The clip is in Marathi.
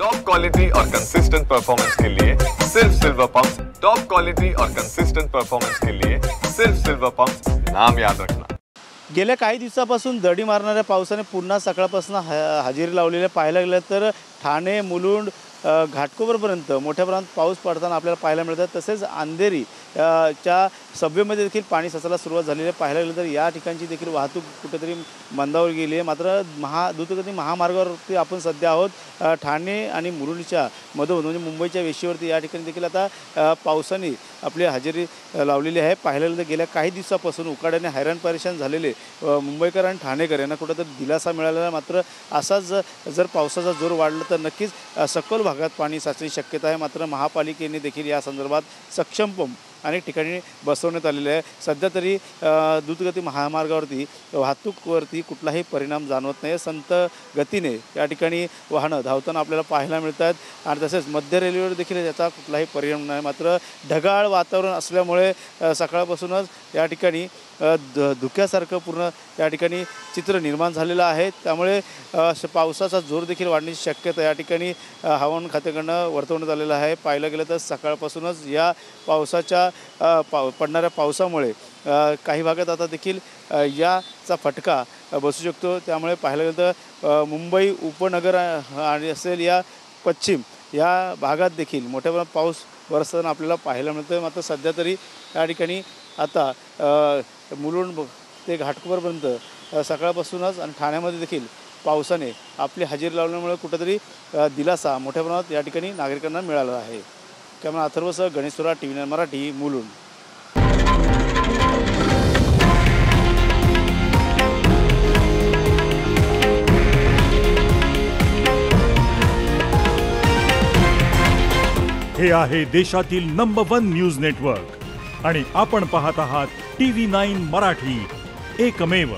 टॉप क्वालिटी और कंसिस्टेंट परफॉर्मेंस के लिए सिर्फ सिल्वर पंप्स। टॉप क्वालिटी और कंसिस्टेंट परफॉर्मेंस के लिए सिर्फ सिल्वर पंप्स, नाम याद रखना। गेल्या काही दिवसापासून दडी मारणाऱ्या पावसाने पुन्हा सकाळपासून हजेरी लावलेले पाहायला गेलं तर ठाणे, मुलुंड, घाटकोपरपर्यंत मोठ्या प्रमाणात पाऊस पडताना आपल्याला पाहायला मिळतात। तसेच अंधेरी च्या सबवेमध्ये देखील पाणी साचायला सुरुवात झालेली आहे। पाहायला गेलं तर या ठिकाणची देखील वाहतूक कुठेतरी मंदावर गेली आहे। मात्र द्रुतगती महामार्गावरती आपण सध्या आहोत। ठाणे आणि मुलुंडच्या मधोमध म्हणजे मुंबईच्या वेशीवरती या ठिकाणी देखील आता पावसाने आपली हजेरी लावलेली आहे। पाहायला गेलं तर गेल्या काही दिवसापासून उकाड्याने हैराण परेशान झालेले मुंबईकर आणि ठाणेकर यांना कुठेतरी दिलासा मिळालेला। मात्र असाच जर पावसाचा जोर वाढला तर नक्कीच सखोल भागात पाणी साचण्याची शक्यता आहे। मात्र महापालिकेने देखील या संदर्भात सक्षम पंप अनेक ठिकाणी बसवण्यात आलेले आहे। सध्या तरी द्रुतगती महामार्गावरती वाहतूकवरती कुठलाही परिणाम जाणवत नाही। संत गतीने या ठिकाणी वाहनं धावताना आपल्याला पाहायला मिळतात आणि तसेच मध्य रेल्वेवर देखील याचा कुठलाही परिणाम नाही। मात्र ढगाळ वातावरण असल्यामुळे सकाळपासूनच या ठिकाणी धुक्यासारखं पूर्ण या ठिकाणी चित्र निर्माण झालेलं आहे। त्यामुळे पावसाचा जोर देखील वाढण्याची शक्यता या ठिकाणी हवामान खात्याकडून वर्तवण्यात आलेलं आहे। पाहायला गेलं तर सकाळपासूनच या पावसाच्या पडणाऱ्या पावसामुळे काही भागात आता देखील याचा फटका बसू शकतो। त्यामुळे पाहायला गेलं तर मुंबई उपनगर आणि असेल या पश्चिम या भागात देखील मोठ्या प्रमाणात पाऊस बरसताना आपल्याला पाहायला मिळतो आहे। मात्र सध्या तरी या ठिकाणी आता मुलुंड ते घाटकोपरपर्यंत सकाळपासूनच आणि ठाण्यामध्ये देखील पावसाने आपली हजेरी लावल्यामुळे कुठेतरी दिलासा मोठ्या प्रमाणात या ठिकाणी नागरिकांना मिळाला आहे। कॅमेरा अथर्वसह गणेश सुरा, TV9 मराठी, मुलुंड। हे आहे देशातील नंबर 1 न्यूज नेटवर्क आणि आपण पाहत आहात TV9 मराठी, एकमेव।